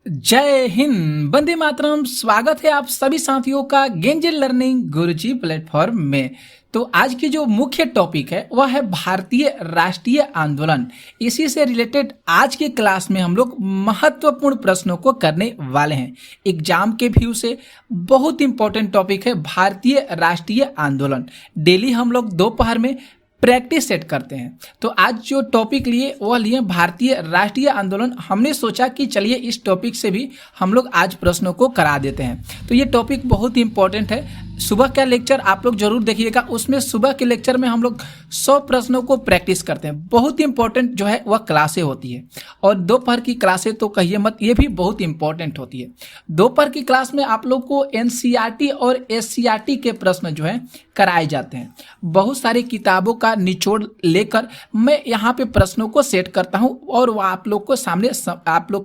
जय हिंद, वंदे मातरम। स्वागत है आप सभी साथियों का गेंजल लर्निंग गुरुजी प्लेटफॉर्म में। तो आज की जो मुख्य टॉपिक है वह है भारतीय राष्ट्रीय आंदोलन। इसी से रिलेटेड आज की क्लास में हम लोग महत्वपूर्ण प्रश्नों को करने वाले हैं। एग्जाम के व्यू से बहुत इंपॉर्टेंट टॉपिक है भारतीय राष्ट्रीय आंदोलन। डेली हम लोग दोपहर में प्रैक्टिस सेट करते हैं। तो आज जो टॉपिक लिए वह लिए भारतीय राष्ट्रीय आंदोलन। हमने सोचा कि चलिए इस टॉपिक से भी हम लोग आज प्रश्नों को करा देते हैं। तो ये टॉपिक बहुत ही इंपॉर्टेंट है। सुबह का लेक्चर आप लोग जरूर देखिएगा। उसमें सुबह के लेक्चर में हम लोग 100 प्रश्नों को प्रैक्टिस करते हैं। बहुत ही इंपॉर्टेंट जो है वह क्लासें होती है। और दोपहर की क्लासें तो कहिए मत, ये भी बहुत इंपॉर्टेंट होती है। दोपहर की क्लास में आप लोग को एनसीईआरटी और एससीईआरटी के प्रश्न जो है कराए जाते हैं। बहुत सारी किताबों का निचोड़ लेकर मैं यहाँ पे प्रश्नों को सेट करता हूँ और वह आप लोग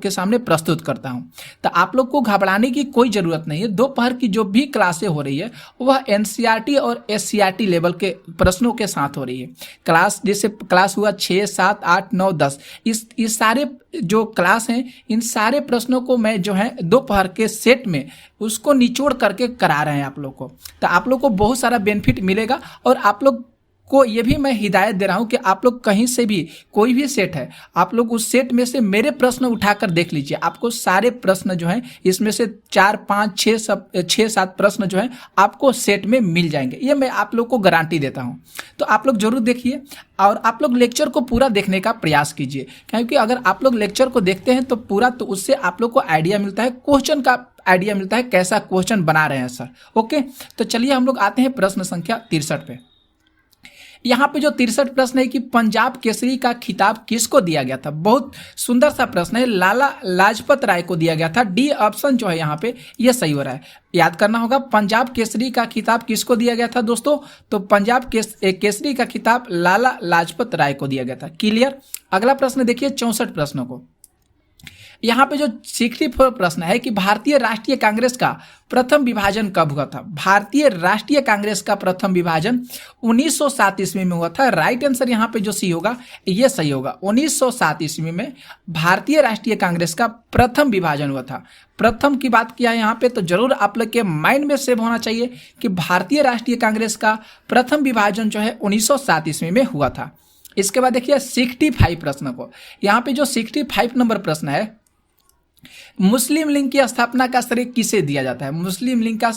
के सामने प्रस्तुत करता हूँ। तो आप लोग को घबराने की कोई ज़रूरत नहीं है। दोपहर की जो भी क्लासें हो रही है वह एनसीईआरटी और एससीईआरटी लेवल के प्रश्नों के साथ हो रही है। क्लास जैसे क्लास हुआ 6, 7, 8, 9, 10, इस सारे जो क्लास हैं इन सारे प्रश्नों को मैं जो है दोपहर के सेट में उसको निचोड़ करके करा रहे हैं आप लोग को। तो आप लोग को बहुत सारा बेनिफिट मिलेगा। और आप लोग को ये भी मैं हिदायत दे रहा हूँ कि आप लोग कहीं से भी कोई भी सेट है, आप लोग उस सेट में से मेरे प्रश्न उठाकर देख लीजिए। आपको सारे प्रश्न जो हैं इसमें से 4, 5, 6, 7 प्रश्न जो हैं आपको सेट में मिल जाएंगे। ये मैं आप लोग को गारंटी देता हूँ। तो आप लोग जरूर देखिए और आप लोग लेक्चर को पूरा देखने का प्रयास कीजिए, क्योंकि अगर आप लोग लेक्चर को देखते हैं तो पूरा, तो उससे आप लोग को आइडिया मिलता है, क्वेश्चन का आइडिया मिलता है कैसा क्वेश्चन बना रहे हैं सर। ओके, तो चलिए हम लोग आते हैं प्रश्न संख्या 63 पे। यहाँ पे जो 63 प्रश्न है कि पंजाब केसरी का खिताब किसको दिया गया था। बहुत सुंदर सा प्रश्न है। लाला लाजपत राय को दिया गया था। डी ऑप्शन जो है यहाँ पे ये सही हो रहा है। याद करना होगा, पंजाब केसरी का खिताब किसको दिया गया था दोस्तों। तो पंजाब केसरी का खिताब लाला लाजपत राय को दिया गया था। क्लियर। अगला प्रश्न देखिए 64 प्रश्नों को। यहाँ पे जो 64 प्रश्न है कि भारतीय राष्ट्रीय कांग्रेस का प्रथम विभाजन कब हुआ था। भारतीय राष्ट्रीय कांग्रेस का प्रथम विभाजन 1907 ईस्वी में हुआ था। राइट आंसर यहाँ पे जो सी होगा ये सही होगा। 1907 ईस्वी में भारतीय राष्ट्रीय कांग्रेस का प्रथम विभाजन हुआ था। प्रथम की बात किया यहाँ पे तो जरूर आप लोग के माइंड में सेव होना चाहिए कि भारतीय राष्ट्रीय कांग्रेस का प्रथम विभाजन जो है 1907 ईस्वी में हुआ था। इसके बाद देखिए 65 प्रश्न को। यहाँ पे जो 65 नंबर प्रश्न है, मुस्लिम लीग की स्थापना का श्रेय किसे दिया जाता है। मुस्लिम लीग का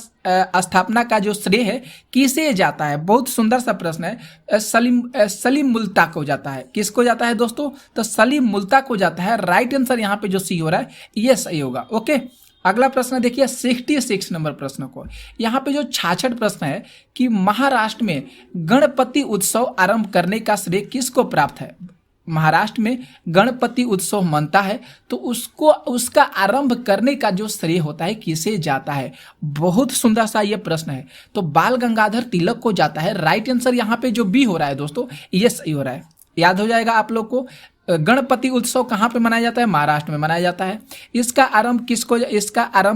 स्थापना का जो श्रेय है किसे जाता है। बहुत सुंदर सा प्रश्न है। सलीम मुल्ता को जाता है। किसको जाता है दोस्तों, तो सलीम मुल्ता को जाता है। राइट आंसर यहाँ पे जो सी हो रहा है ये सही होगा। ओके, अगला प्रश्न देखिए 66 नंबर प्रश्न को। यहाँ पे जो 66 प्रश्न है कि महाराष्ट्र में गणपति उत्सव आरंभ करने का श्रेय किसको प्राप्त है। महाराष्ट्र में गणपति उत्सव मनता है तो उसका आरंभ करने का जो श्रेय होता है किसे जाता है। बहुत सुंदर सा ये प्रश्न है। तो बाल गंगाधर तिलक को जाता है। राइट आंसर यहाँ पे जो बी हो रहा है दोस्तों ये सही हो रहा है। याद हो जाएगा आप लोग को। गणपति उत्सव कहाँ पे मनाया जाता है, महाराष्ट्र में मनाया जाता है। इसका आरंभ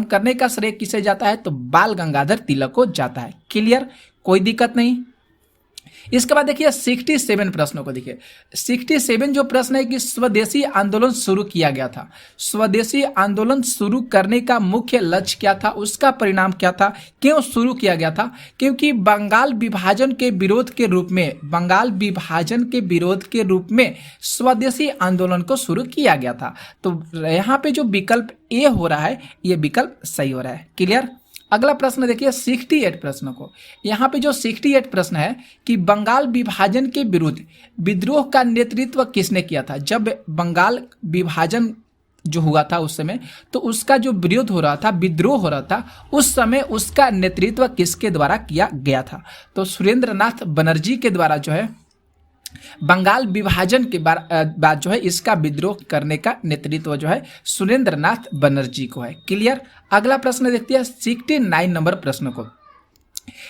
करने का श्रेय किसे जाता है, तो बाल गंगाधर तिलक को जाता है। क्लियर, कोई दिक्कत नहीं। इसके बाद देखिए 67 प्रश्नों को देखिए। 67 जो प्रश्न है कि स्वदेशी आंदोलन शुरू किया गया था। स्वदेशी आंदोलन शुरू करने का मुख्य लक्ष्य क्या था, उसका परिणाम क्या था, क्यों शुरू किया गया था। क्योंकि बंगाल विभाजन के विरोध के रूप में स्वदेशी आंदोलन को शुरू किया गया था। तो यहाँ पे जो विकल्प ए हो रहा है ये विकल्प सही हो रहा है। क्लियर। अगला प्रश्न देखिए 68 प्रश्नों को। यहाँ पे जो 68 प्रश्न है कि बंगाल विभाजन के विरुद्ध विद्रोह का नेतृत्व किसने किया था। जब बंगाल विभाजन जो हुआ था उस समय, तो उसका जो विरोध हो रहा था, विद्रोह हो रहा था, उस समय उसका नेतृत्व किसके द्वारा किया गया था। तो सुरेंद्रनाथ बनर्जी के द्वारा जो है बंगाल विभाजन के बाद जो है इसका विद्रोह करने का नेतृत्व जो है सुरेंद्रनाथ बनर्जी को है। क्लियर। अगला प्रश्न देखते हैं 69 नंबर प्रश्न को।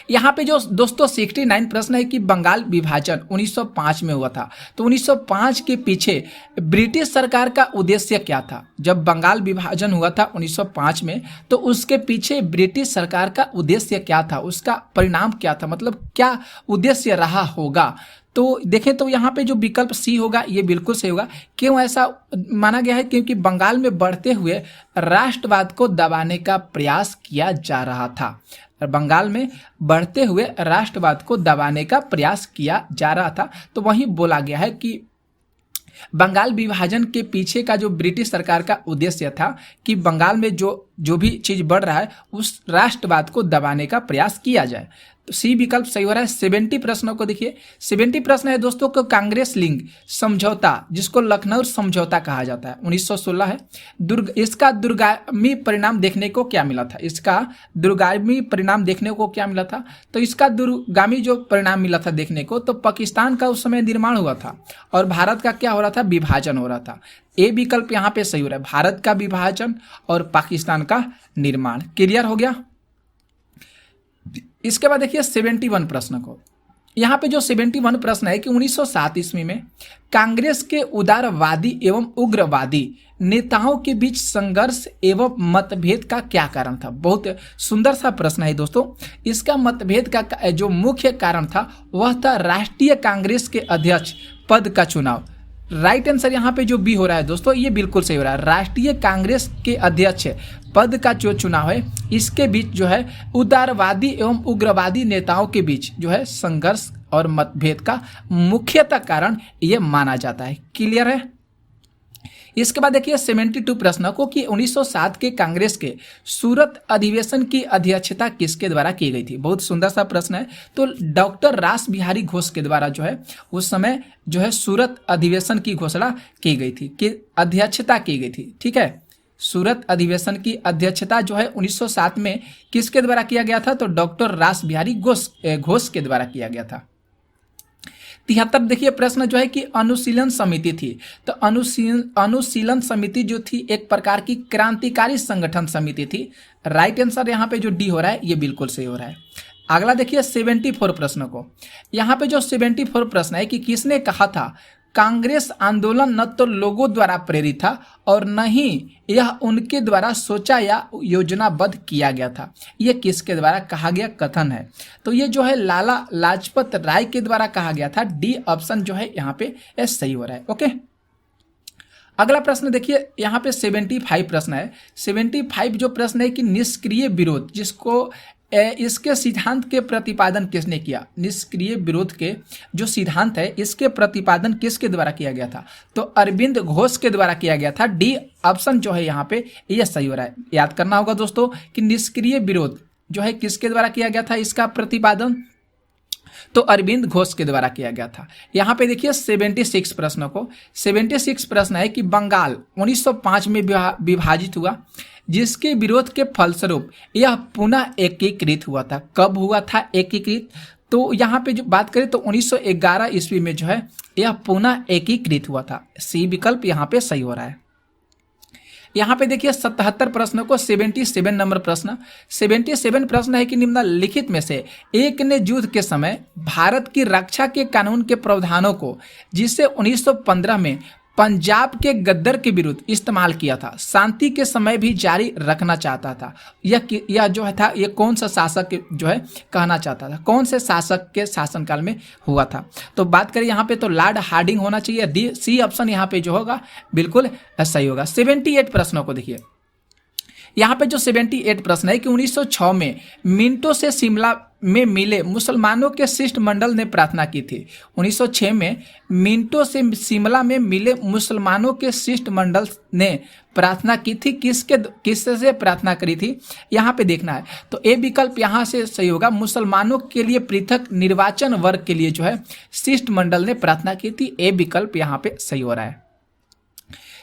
यहाँ पे जो दोस्तों 69 प्रश्न है कि बंगाल विभाजन 1905 में हुआ था। तो 1905 के पीछे ब्रिटिश सरकार का उद्देश्य क्या था। जब बंगाल विभाजन हुआ था 1905 में, तो उसके पीछे ब्रिटिश सरकार का उद्देश्य क्या था, उसका परिणाम क्या था, मतलब क्या उद्देश्य रहा होगा। तो देखें तो यहाँ पे जो विकल्प सी होगा ये बिल्कुल सही होगा। क्यों ऐसा माना गया है? क्योंकि बंगाल में बढ़ते हुए राष्ट्रवाद को दबाने का प्रयास किया जा रहा था। बंगाल में बढ़ते हुए राष्ट्रवाद को दबाने का प्रयास किया जा रहा था। तो वहीं बोला गया है कि बंगाल विभाजन के पीछे का जो ब्रिटिश सरकार का उद्देश्य था कि बंगाल में जो भी चीज बढ़ रहा है उस राष्ट्रवाद को दबाने का प्रयास किया जाए। तो सी विकल्प सही हो रहा है। 70 प्रश्नों को देखिए। 70 प्रश्न है दोस्तों को कांग्रेस लिंग समझौता, जिसको लखनऊ समझौता कहा जाता है, 1916 है। इसका दूरगामी परिणाम देखने को क्या मिला था? इसका दूरगामी परिणाम देखने को क्या मिला था? तो इसका दूरगामी जो परिणाम मिला था देखने को, तो पाकिस्तान का उस समय निर्माण हुआ था और भारत का क्या हो रहा था? विभाजन हो रहा था। ए विकल्प यहाँ पे सही हो रहा है, भारत का विभाजन और पाकिस्तान का निर्माण। क्लियर हो गया। इसके बाद देखिए 71 प्रश्न को। यहाँ पे जो 71 प्रश्न है कि 1907 ईस्वी में कांग्रेस के उदारवादी एवं उग्रवादी नेताओं के बीच संघर्ष एवं मतभेद का क्या कारण था? बहुत सुंदर सा प्रश्न है दोस्तों। इसका मतभेद का जो मुख्य कारण था वह था राष्ट्रीय कांग्रेस के अध्यक्ष पद का चुनाव। राइट आंसर यहाँ पे जो बी हो रहा है दोस्तों ये बिल्कुल सही हो रहा है। राष्ट्रीय कांग्रेस के अध्यक्ष पद का जो चुनाव है इसके बीच जो है उदारवादी एवं उग्रवादी नेताओं के बीच जो है संघर्ष और मतभेद का मुख्यतः कारण ये माना जाता है। क्लियर है। इसके बाद देखिए 72 प्रश्न को कि 1907 के कांग्रेस के सूरत अधिवेशन की अध्यक्षता किसके द्वारा की गई थी? बहुत सुंदर सा प्रश्न है। तो डॉक्टर रास बिहारी घोष के द्वारा जो है उस समय जो है सूरत अधिवेशन की घोषणा की गई थी, कि अध्यक्षता की गई थी। ठीक है, सूरत अधिवेशन की अध्यक्षता जो है 1907 में किसके द्वारा किया गया था? तो डॉक्टर रास बिहारी घोष के द्वारा किया गया था। 73 देखिए प्रश्न जो है कि अनुशीलन समिति थी। तो अनुशीलन समिति जो थी एक प्रकार की क्रांतिकारी संगठन समिति थी। राइट आंसर यहाँ पे जो डी हो रहा है ये बिल्कुल सही हो रहा है। अगला देखिए 74 प्रश्न को। यहाँ पे जो 74 प्रश्न है कि किसने कहा था कांग्रेस आंदोलन न तो लोगों द्वारा प्रेरित था और न ही यह उनके द्वारा सोचा या योजनाबद्ध किया गया था। यह किसके द्वारा कहा गया कथन है? तो ये जो है लाला लाजपत राय के द्वारा कहा गया था। डी ऑप्शन जो है यहाँ पे सही हो रहा है। ओके, अगला प्रश्न देखिए यहाँ पे 75 प्रश्न है। 75 जो प्रश्न है कि निष्क्रिय विरोध, जिसको इसके सिद्धांत के प्रतिपादन किसने किया? निष्क्रिय विरोध के जो सिद्धांत है इसके प्रतिपादन किसके द्वारा किया गया था? तो अरविंद घोष के द्वारा किया गया था। डी ऑप्शन जो है यहाँ पे यह सही हो रहा है। याद करना होगा दोस्तों कि निष्क्रिय विरोध जो है किसके द्वारा किया गया था इसका प्रतिपादन? तो अरविंद घोष के द्वारा किया गया था। यहाँ पे देखिए 76 प्रश्नों को। 76 प्रश्न है कि बंगाल 1905 में विभाजित हुआ, जिसके विरोध के फलस्वरूप यह पुनः एकीकृत हुआ था। कब हुआ था एकीकृत? तो यहाँ पे जो बात करें तो 1911 ईस्वी में जो है यह पुनः एकीकृत हुआ था। सी विकल्प यहाँ पे सही हो रहा है। यहाँ पे देखिए 77 प्रश्नों को। 77 नंबर प्रश्न। 77 प्रश्न है कि निम्नलिखित में से एक ने युद्ध के समय भारत की रक्षा के कानून के प्रावधानों को, जिसे 1915 में पंजाब के गद्दर के विरुद्ध इस्तेमाल किया था, शांति के समय भी जारी रखना चाहता था। यह जो है था ये कौन सा शासक जो है कहना चाहता था? कौन से शासक के शासनकाल में हुआ था? तो बात करें यहाँ पे तो लॉर्ड हार्डिंग होना चाहिए। डी सी ऑप्शन यहाँ पे जो होगा बिल्कुल सही होगा। 78 प्रश्नों को देखिए। यहाँ पे जो 78 प्रश्न है कि 1906 में मिंटो से शिमला में मिले मुसलमानों के शिष्टमंडल ने प्रार्थना की थी। 1906 में मिंटो से शिमला में मिले मुसलमानों के शिष्टमंडल ने प्रार्थना की थी। किससे प्रार्थना करी थी यहाँ पे देखना है। तो ए विकल्प यहाँ से सही होगा। मुसलमानों के लिए पृथक निर्वाचन वर्ग के लिए जो है शिष्टमंडल ने प्रार्थना की थी। ए विकल्प यहाँ पे सही हो रहा है।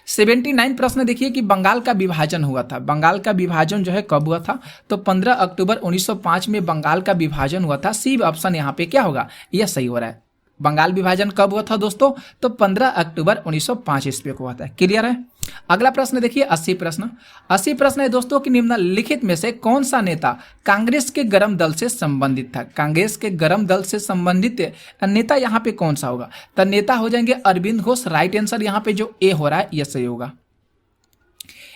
79 प्रश्न देखिए कि बंगाल का विभाजन हुआ था। बंगाल का विभाजन जो है कब हुआ था? तो 15 अक्टूबर 1905 में बंगाल का विभाजन हुआ था। सी ऑप्शन यहाँ पे क्या होगा? यह सही हो रहा है। बंगाल विभाजन कब हुआ था दोस्तों? तो 15 अक्टूबर 1905 ईस्वी को हुआ था। क्लियर है। अगला प्रश्न देखिए 80 प्रश्न। 80 प्रश्न है दोस्तों कि निम्नलिखित में से कौन सा नेता कांग्रेस के गरम दल से संबंधित था? कांग्रेस के गरम दल से संबंधित नेता यहाँ पे कौन सा होगा? तो नेता हो जाएंगे अरविंद घोष। राइट आंसर यहाँ पे जो ए हो रहा है यह सही होगा।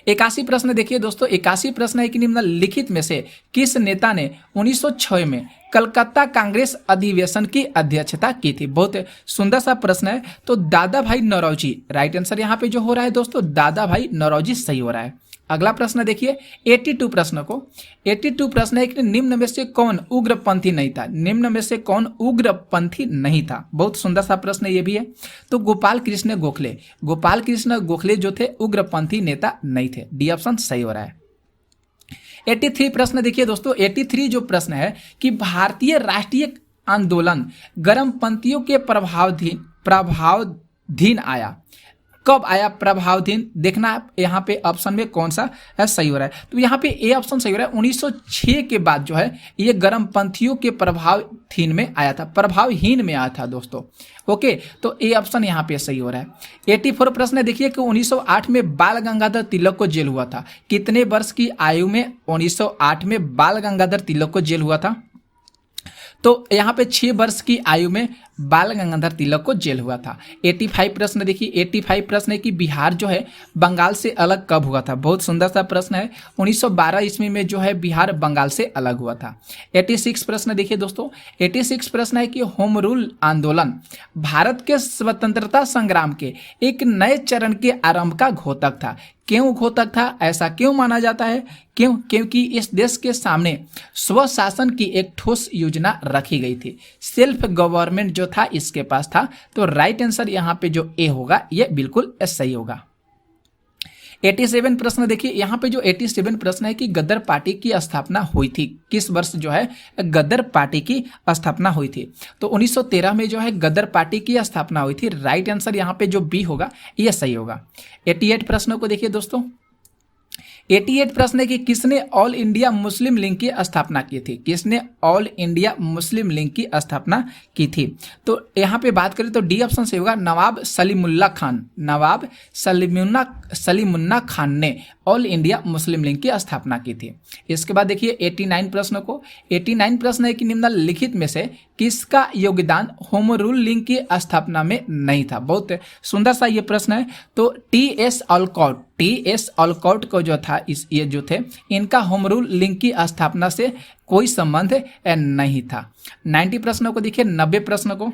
81 प्रश्न देखिए दोस्तों, 81 प्रश्न है कि निम्नलिखित में से किस नेता ने 1906 में कलकत्ता कांग्रेस अधिवेशन की अध्यक्षता की थी। बहुत सुंदर सा प्रश्न है। तो दादा भाई नौरोजी, राइट आंसर यहाँ पे जो हो रहा है दोस्तों, दादा भाई नौरोजी सही हो रहा है। अगला प्रश्न देखिए 82 प्रश्न को, 82 प्रश्न है कि निम्न में से कौन उग्रपंथी नहीं था। निम्न में से कौन उग्रपंथी नहीं था, बहुत सुंदर सा प्रश्न ये भी है। तो गोपाल कृष्ण गोखले, गोपाल कृष्ण गोखले जो थे उग्रपंथी नेता नहीं थे। डी ऑप्शन सही हो रहा है। 83 प्रश्न देखिए दोस्तों, 83 जो प्रश्न है कि भारतीय राष्ट्रीय आंदोलन गर्मपंथियों के प्रभावाधीन आया, कब आया प्रभावाधीन, देखना यहाँ पे ऑप्शन में कौन सा है सही हो रहा है। तो यहाँ पे ए ऑप्शन सही हो रहा है। 1906 के बाद जो है ये गर्मपंथियों के प्रभावाधीन में आया था, प्रभावहीन में आया था दोस्तों। ओके, तो ए ऑप्शन यहाँ पे सही हो रहा है। 84 प्रश्न देखिए कि 1908 में बाल गंगाधर तिलक को जेल हुआ था। कितने वर्ष की आयु में 1908 में बाल गंगाधर तिलक को जेल हुआ था। तो यहाँ पे 6 वर्ष की आयु में बाल गंगाधर तिलक को जेल हुआ था। 85 प्रश्न देखिए, 85 प्रश्न है कि बिहार जो है बंगाल से अलग कब हुआ था। बहुत सुंदर सा प्रश्न है। 1912 ईस्वी में जो है बिहार बंगाल से अलग हुआ था। 86 प्रश्न देखिए दोस्तों, 86 प्रश्न है कि होम रूल आंदोलन भारत के स्वतंत्रता संग्राम के एक नए चरण के आरंभ का घोतक था। क्यों घोतक था, ऐसा क्यों माना जाता है, क्यों, क्योंकि इस देश के सामने स्वशासन की एक ठोस योजना रखी गई थी। सेल्फ गवर्नमेंट जो था इसके पास था। तो राइट आंसर यहाँ पे जो ए होगा ये बिल्कुल सही होगा। 87 प्रश्न देखिए, यहाँ पे जो 87 प्रश्न है कि गदर पार्टी की स्थापना हुई थी, किस वर्ष जो है गदर पार्टी की स्थापना हुई थी। तो 1913 में जो है गदर पार्टी की स्थापना हुई थी। राइट आंसर यहाँ पे जो बी होगा ये सही होगा। 88 प्रश्नों को देखिए दोस्तों, 88 प्रश्न है कि किसने ऑल इंडिया मुस्लिम लीग की स्थापना की थी। किसने ऑल इंडिया मुस्लिम लीग की स्थापना की थी। तो यहाँ पे बात करें तो डी ऑप्शन से होगा नवाब सलीमुल्लाह खान। नवाब सलीमुल्लाह खान ने ऑल इंडिया मुस्लिम लीग की स्थापना की थी। इसके बाद देखिए 89 प्रश्न को, 89 प्रश्न है कि निम्नलिखित में से किसका योगदान होम रूल लीग की स्थापना में नहीं था। बहुत सुंदर सा ये प्रश्न है। तो टी.एस. ऑलकॉट को जो था ये जो थे इनका होम रूल लीग की स्थापना से कोई संबंध नहीं था। 90 प्रश्नों को देखिए, 90 प्रश्न को,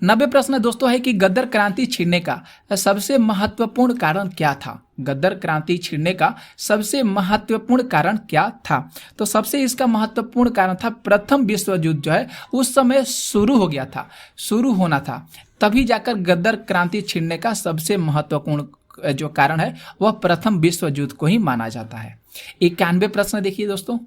90 प्रश्न दोस्तों है कि गदर क्रांति छिड़ने का सबसे महत्वपूर्ण कारण क्या था। गदर क्रांति छिड़ने का सबसे महत्वपूर्ण कारण क्या था। तो सबसे इसका महत्वपूर्ण कारण था प्रथम विश्व युद्ध जो है उस समय शुरू हो गया था, शुरू होना था, तभी जाकर गदर क्रांति छिड़ने का सबसे महत्वपूर्ण जो कारण है वह प्रथम विश्व युद्ध को ही माना जाता है। 91 प्रश्न देखिए दोस्तों,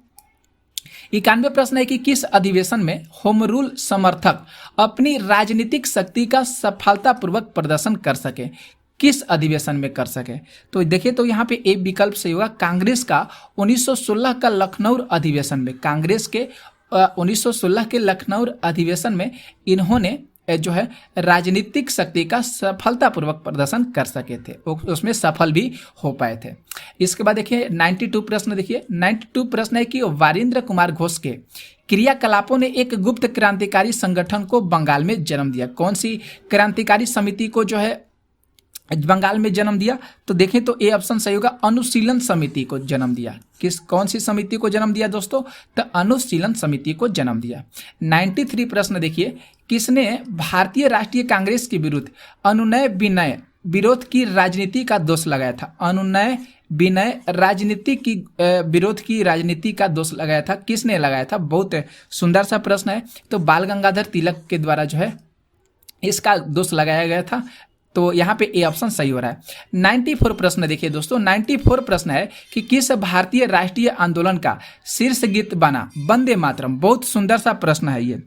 91 प्रश्न है कि किस अधिवेशन में होम रूल समर्थक अपनी राजनीतिक शक्ति का सफलतापूर्वक प्रदर्शन कर सके, किस अधिवेशन में कर सके। तो देखिए तो यहाँ पे एक विकल्प सही होगा कांग्रेस का 1916 का लखनऊ अधिवेशन में। कांग्रेस के 1916 के लखनऊ अधिवेशन में इन्होंने जो है राजनीतिक शक्ति का सफलतापूर्वक प्रदर्शन कर सके थे, उसमें सफल भी हो पाए थे। इसके बाद देखिए 92 प्रश्न देखिए, 92 प्रश्न है कि वारिंद्र कुमार घोष के क्रियाकलापों ने एक गुप्त क्रांतिकारी संगठन को बंगाल में जन्म दिया। कौन सी क्रांतिकारी समिति को जो है बंगाल में जन्म दिया। तो देखें तो ए ऑप्शन सही होगा अनुशीलन समिति को जन्म दिया। कौन सी समिति को जन्म दिया दोस्तों, तो अनुशीलन समिति को जन्म दिया। 93 प्रश्न देखिए, किसने भारतीय राष्ट्रीय कांग्रेस के विरुद्ध अनुनय विनय विरोध की राजनीति का दोष लगाया था। अनुनय विनय राजनीति की विरोध की राजनीति का दोष लगाया था, किसने लगाया था। बहुत सुंदर सा प्रश्न है। तो बाल गंगाधर तिलक के द्वारा जो है इसका दोष लगाया गया था। तो यहाँ पे ए ऑप्शन सही हो रहा है। 94 प्रश्न देखिए दोस्तों, 94 प्रश्न है कि किस भारतीय राष्ट्रीय आंदोलन का शीर्ष गीत बना वंदे मातरम। बहुत सुंदर सा प्रश्न है ये।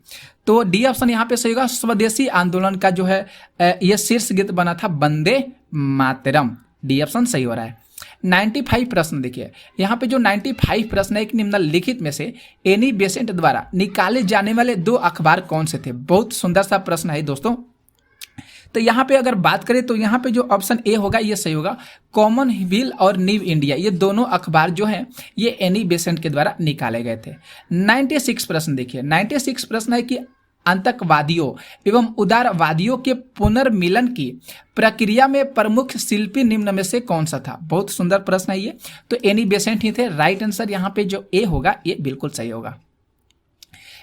तो डी ऑप्शन यहाँ पे सही होगा स्वदेशी आंदोलन का जो है यह शीर्ष गीत बना था वंदे मातरम। डी ऑप्शन सही हो रहा है। 95 प्रश्न देखिए, यहाँ पे जो 95 प्रश्न है कि निम्नलिखित में से एनी बेसेंट द्वारा निकाले जाने वाले 2 अखबार कौन से थे। बहुत सुंदर सा प्रश्न है दोस्तों। तो यहाँ पे अगर बात करें तो यहाँ पे जो ऑप्शन ए होगा ये सही होगा कॉमनवेल्थ और न्यू इंडिया, ये दोनों अखबार जो हैं ये एनी बेसेंट के द्वारा निकाले गए थे। 96 प्रश्न देखिए, 96 प्रश्न है कि आतंकवादियों एवं उदारवादियों के पुनर्मिलन की प्रक्रिया में प्रमुख शिल्पी निम्न में से कौन सा था? बहुत सुंदर प्रश्न है ये। तो एनी बेसेंट ही थे। राइट आंसर यहाँ पे जो ए होगा ये बिल्कुल सही होगा।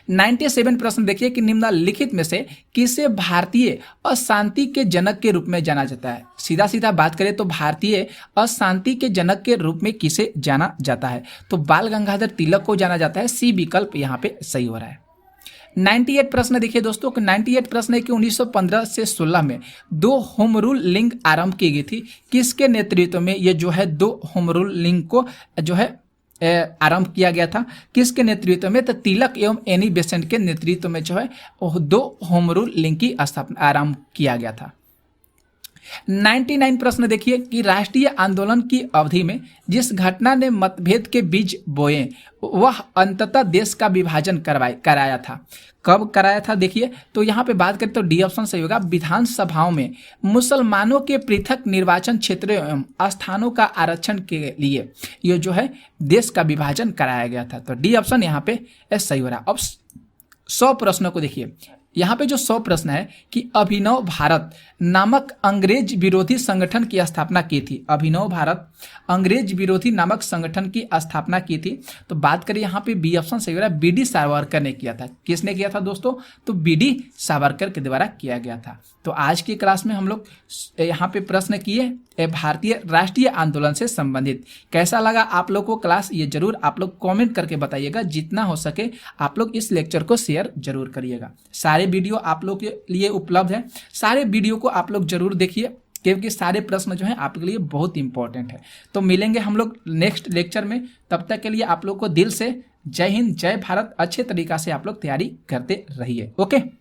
97 प्रश्न देखिए कि निम्नलिखित में से किसे भारतीय अशांति के जनक के रूप में जाना जाता है? सीधा सीधा बात करें तो भारतीय अशांति के जनक के रूप में किसे जाना जाता है? तो बाल गंगाधर तिलक को जाना जाता है। सी विकल्प यहाँ पे सही हो रहा है। 98 प्रश्न देखिए दोस्तों, 98 प्रश्न है कि 1915 से 16 में 2 होम रूल लीग आरंभ की गई थी। किसके नेतृत्व में ये जो है 2 होम रूल लीग को जो है आरंभ किया गया था? किसके नेतृत्व में? तो तिलक एवं एनी बेसेंट के नेतृत्व में जो है 2 होम रूल लीग की स्थापना आरंभ किया गया था। 99 प्रश्न देखिए कि राष्ट्रीय आंदोलन की अवधि में जिस घटना ने मतभेद के बीज बोए वह अंततः देश का विभाजन कराया था। कब कराया था? देखिए तो यहाँ पे बात करें तो डी ऑप्शन सही होगा। विधानसभाओं में मुसलमानों के पृथक निर्वाचन क्षेत्रों एवं स्थानों का आरक्षण के लिए ये जो है देश का विभाजन कराया गया था। तो डी ऑप्शन यहाँ पे सही हो रहा है। अब 100 प्रश्नों को देखिए। यहाँ पे जो 100 प्रश्न है कि अभिनव भारत नामक अंग्रेज विरोधी संगठन की स्थापना की थी। अभिनव भारत अंग्रेज विरोधी नामक संगठन की स्थापना की थी। तो बात करें यहाँ पे बी ऑप्शन सही हो रहा है। बी डी सावरकर ने किया था। किसने किया था दोस्तों? तो बी डी सावरकर के द्वारा किया गया था। तो आज की क्लास में हम लोग यहाँ पे प्रश्न किए भारतीय राष्ट्रीय आंदोलन से संबंधित। कैसा लगा आप लोग को क्लास? ये जरूर आप लोग कमेंट करके बताइएगा। जितना हो सके आप लोग इस लेक्चर को शेयर जरूर करिएगा। सारे वीडियो आप लोग के लिए उपलब्ध है। सारे वीडियो को आप लोग जरूर देखिए क्योंकि सारे प्रश्न जो हैं आपके लिए बहुत इंपॉर्टेंट है। तो मिलेंगे हम लोग नेक्स्ट लेक्चर में। तब तक के लिए आप लोग को दिल से जय हिंद, जय भारत। अच्छे तरीका से आप लोग तैयारी करते रहिए। ओके।